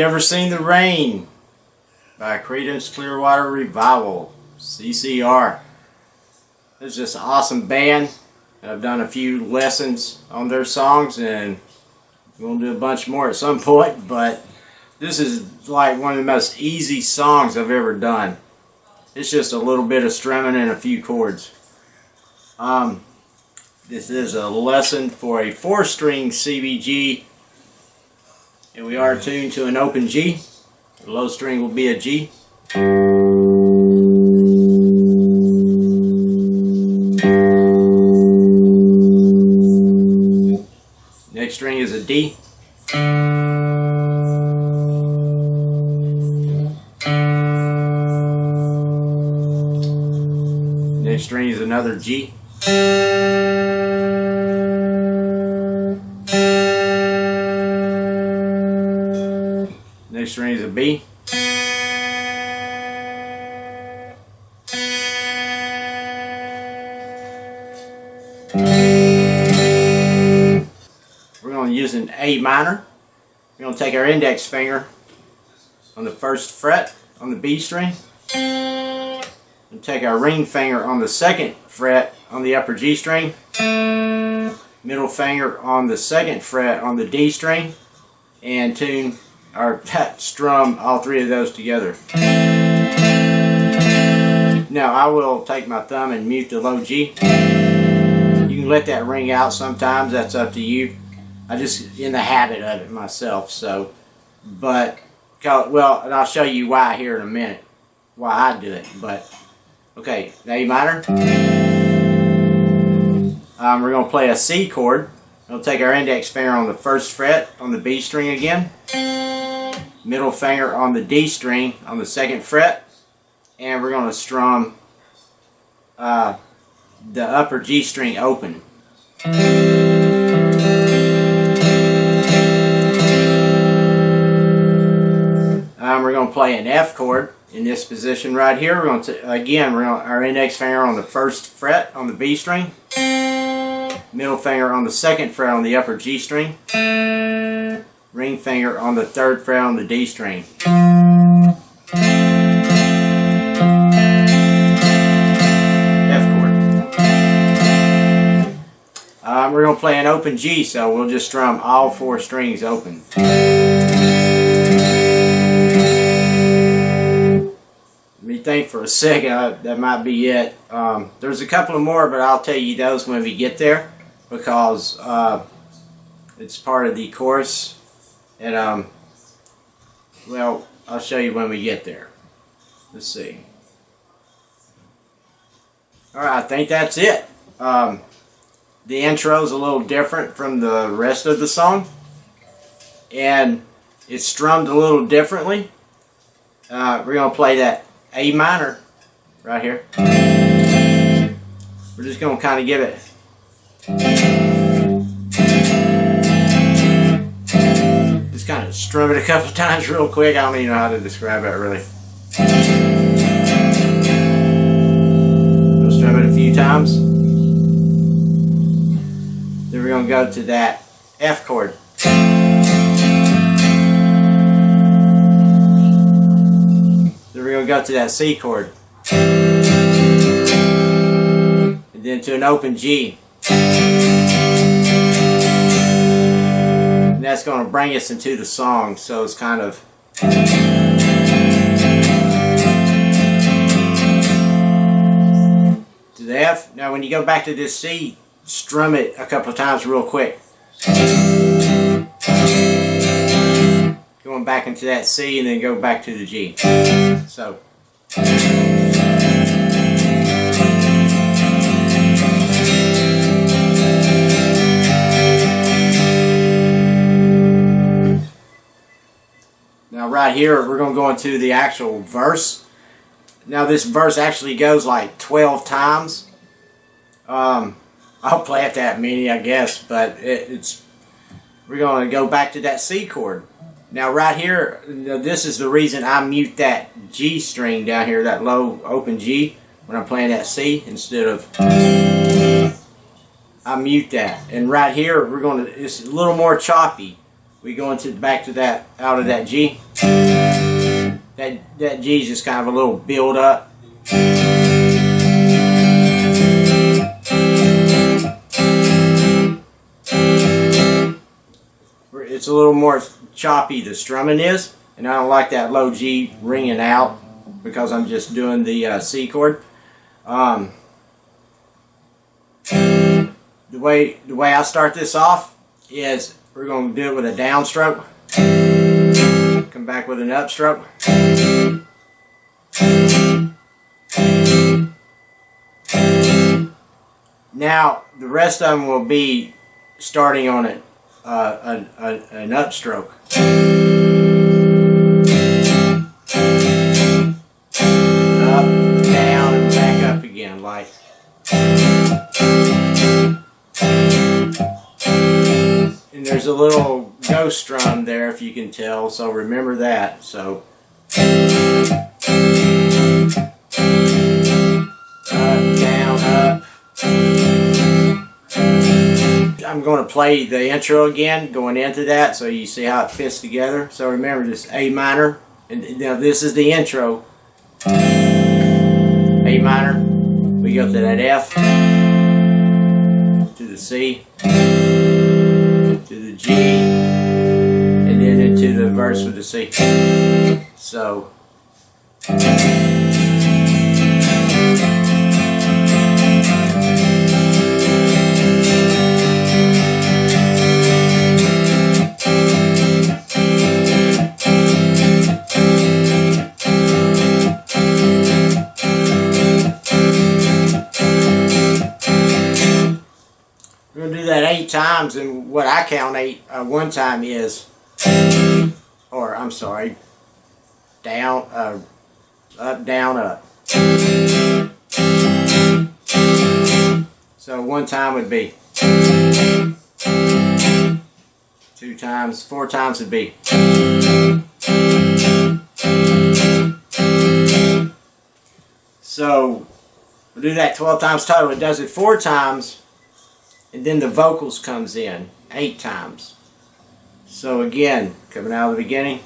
you ever seen the rain? By Creedence Clearwater Revival, CCR. It's just an awesome band. I've done a few lessons on their songs, and we're going to do a bunch more at some point, but this is like one of the most easy songs I've ever done. It's just a little bit of strumming and a few chords. This is a lesson for a 4-string CBG, and we are tuned to an open G. The low string will be a G. Next string is a D. Next string is another G. Next string is a B. We're going to use an A minor. We're going to take our index finger on the 1st fret on the B string, and take our ring finger on the 2nd fret on the upper G string, middle finger on the 2nd fret on the D string, and tune or strum all 3 of those together. Now I will take my thumb and mute the low G. You can let that ring out sometimes, that's up to you. I just in the habit of it myself, so, but, well, and I'll show you why here in a minute, why I do it, but, okay, A minor. We're going to play a C chord. We'll take our index finger on the 1st fret on the B string again, middle finger on the D string on the 2nd fret, and we're going to strum the upper G string open. We're going to play an F chord in this position right here. We're going to our index finger on the 1st fret on the B string, middle finger on the 2nd fret on the upper G string, ring finger on the 3rd fret on the D string. F chord. We're going to play an open G, so we'll just strum all 4 strings open. Let me think for a second. That might be it. There's a couple of more, but I'll tell you those when we get there, because it's part of the chorus, and well, I'll show you when we get there. Let's see. Alright, I think that's it. The intro is a little different from the rest of the song, and it's strummed a little differently. We're going to play that A minor right here. We're just going to kind of give it just kind of strum it a couple times real quick. I don't even know how to describe it really. We'll strum it a few times. Then we're going to go to that F chord. Then we're going to go to that C chord. And then to an open G. And that's going to bring us into the song, so it's kind of to the F. Now when you go back to this C, strum it a couple of times real quick. Going back into that C and then go back to the G. So. Now right here we're going to go into the actual verse. Now this verse actually goes like 12 times. I'll play it that many, I guess, but we're going to go back to that C chord. Now right here, this is the reason I mute that G string down here, that low open G, when I'm playing that C instead of, I mute that. And right here, it's a little more choppy. we go into back to that out of that G. That G is just kind of a little build up. It's a little more choppy, the strumming is, and I don't like that low G ringing out because I'm just doing the C chord. The way I start this off is we're going to do it with a downstroke, come back with an upstroke, now the rest of them will be starting on it. An upstroke. Up, down, and back up again, like. And there's a little ghost strum there, if you can tell, so remember that. So. Up, down, up. I'm going to play the intro again going into that so you see how it fits together. So remember, this A minor, and now this is the intro. A minor, we go to that F, to the C, to the G, and then into the verse with the C. So we're going to do that 8 times, and what I count 1 time is, or I'm sorry, down, up, down, up. So 1 time would be 2 times, 4 times would be. So we'll do that 12 times total. It does it 4 times. And then the vocals comes in 8 times. So again, coming out of the beginning.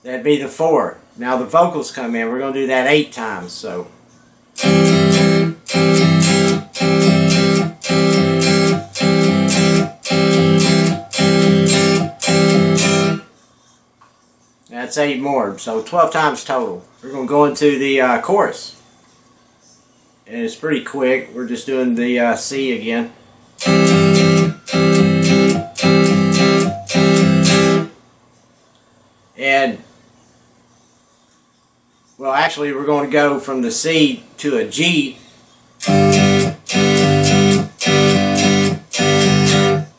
That'd be the 4. Now the vocals come in. We're going to do that 8 times. So. That's 8 more, so 12 times total. We're going to go into the chorus. And it's pretty quick. We're just doing the C again. And, well, actually, we're going to go from the C to a G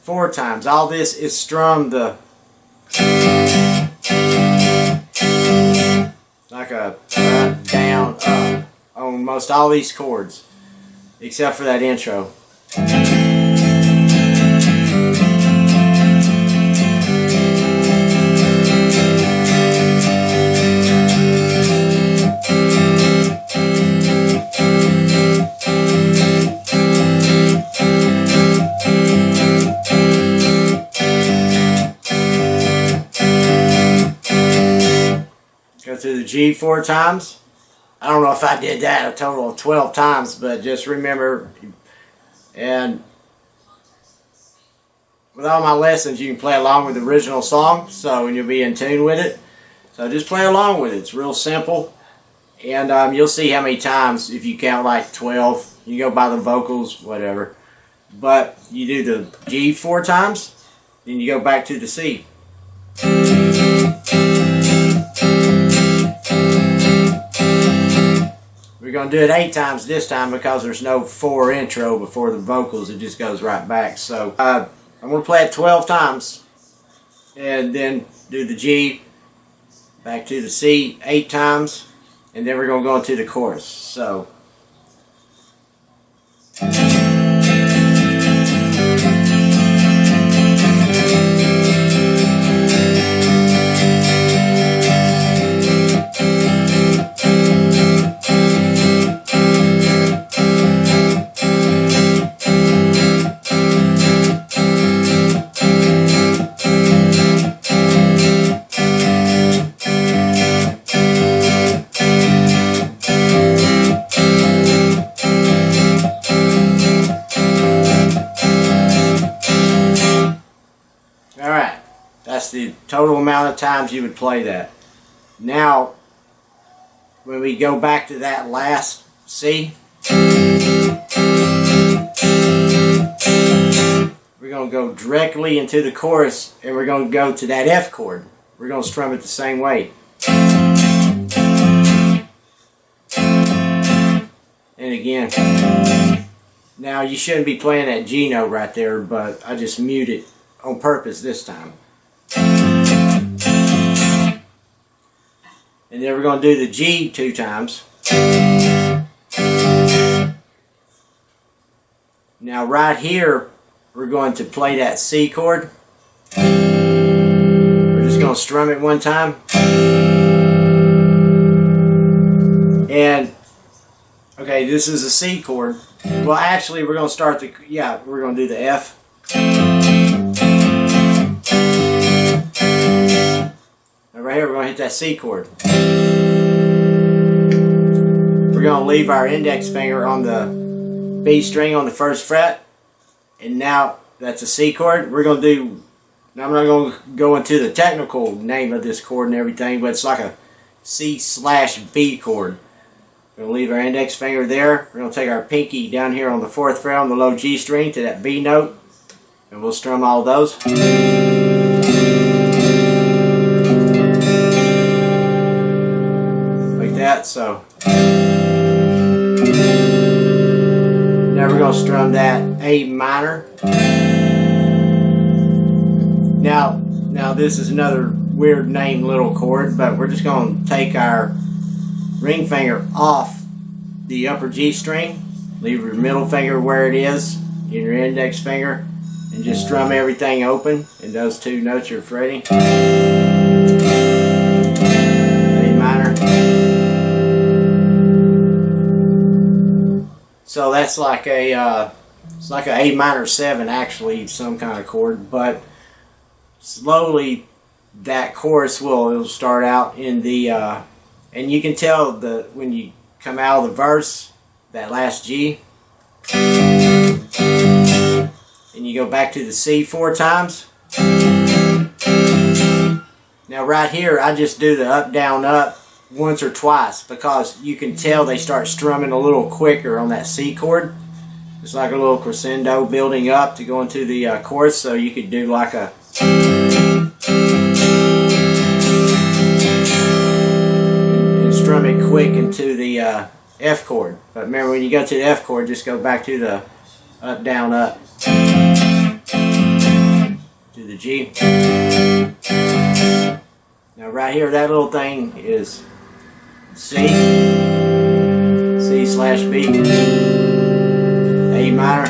4 times. All this is strummed like a up, down, up on most all these chords, except for that intro. Go through the G 4 times. I don't know if I did that a total of 12 times, but just remember, and with all my lessons, you can play along with the original song, so and you'll be in tune with it. So just play along with it. It's real simple, and you'll see how many times, if you count like 12, you go by the vocals, whatever. But you do the G 4 times, then you go back to the C. We're going to do it 8 times this time because there's no 4 intro before the vocals. It just goes right back. So I'm going to play it 12 times and then do the G, back to the C 8 times, and then we're going to go into the chorus. So. that's the total amount of times you would play that. Now, when we go back to that last C, we're going to go directly into the chorus, and we're going to go to that F chord. We're going to strum it the same way. And again, now you shouldn't be playing that G note right there, but I just mute it on purpose this time. And then we're going to do the G 2 times. Now right here, we're going to play that C chord. We're just going to strum it 1 time. And, okay, this is a C chord. Well, actually, we're going to start the, we're going to do the F. Now right here, we're going to hit that C chord. We're going to leave our index finger on the B string on the 1st fret. And now that's a C chord. We're going to do, now I'm not going to go into the technical name of this chord and everything, but it's like a C/B chord. We're going to leave our index finger there. We're going to take our pinky down here on the 4th fret on the low G string to that B note. And we'll strum all those. Like that, so. Now we're going to strum that A minor. Now this is another weird named little chord, but we're just going to take our ring finger off the upper G string, leave your middle finger where it is, and your index finger, and just strum everything open in those 2 notes you're fretting. A minor. So that's like a it's like an A minor 7 actually, some kind of chord, but slowly that chorus will start out in the and you can tell when you come out of the verse, that last G, and you go back to the C 4 times. Now right here, I just do the up, down, up once or twice because you can tell they start strumming a little quicker on that C chord. It's like a little crescendo building up to go into the chorus, so you could do like a and strum it quick into the F chord. But remember, when you go to the F chord, just go back to the up, down, up to the G. Now right here, that little thing is C/B, A minor,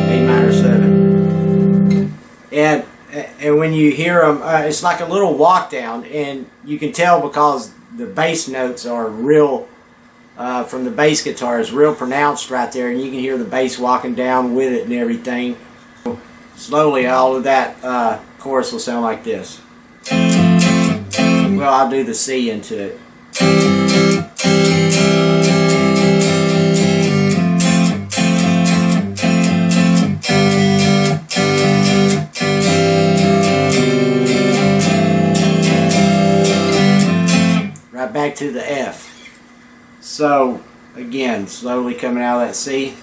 A minor 7. And when you hear them, it's like a little walk down, and you can tell because the bass notes are real, from the bass guitar is real pronounced right there, and you can hear the bass walking down with it and everything. Slowly, all of that chorus will sound like this. Well, I'll do the C into it. Right back to the F. So, again, slowly coming out of that C.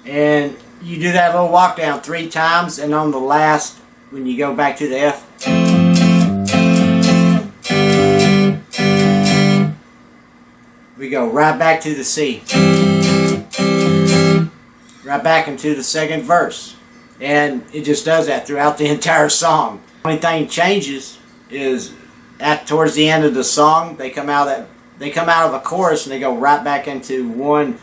And you do that little walk down 3 times, and on the last, when you go back to the F, we go right back to the C, right back into the 2nd verse, and it just does that throughout the entire song. The only thing changes is towards the end of the song, they come out of a chorus and they go right back into one,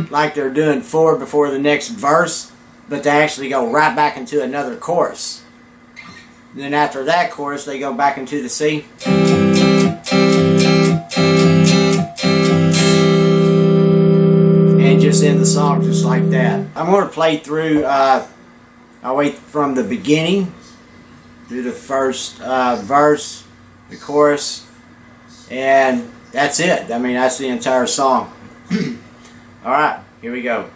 like they're doing 4 before the next verse, but they actually go right back into another chorus. And then after that chorus, they go back into the C. And just end the song just like that. I'm going to play through, I'll wait from the beginning, do the first verse, the chorus, and that's it. I mean, that's the entire song. Alright, here we go.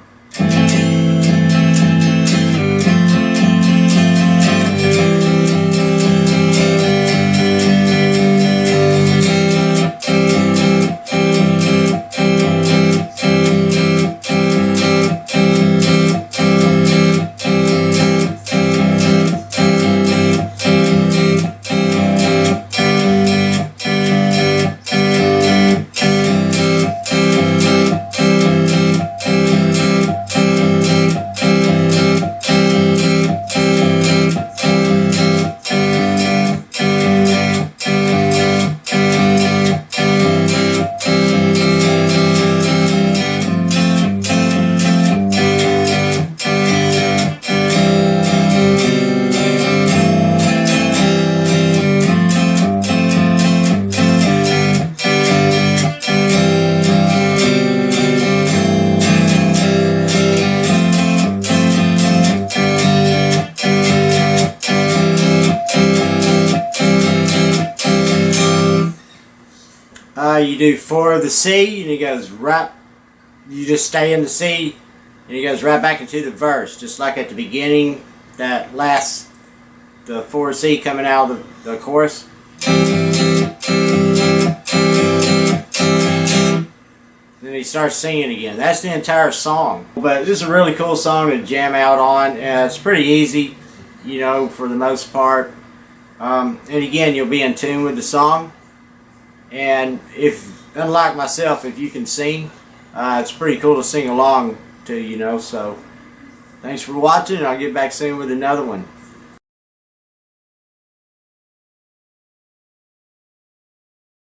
You do 4 of the C, and he goes right, you just stay in the C, and he goes right back into the verse, just like at the beginning, that last, the 4 C coming out of the chorus. Then he starts singing again. That's the entire song. But this is a really cool song to jam out on. It's pretty easy, you know, for the most part. And again, you'll be in tune with the song. And if, unlike myself, if you can sing, it's pretty cool to sing along to, you know. So, thanks for watching, and I'll get back soon with another one.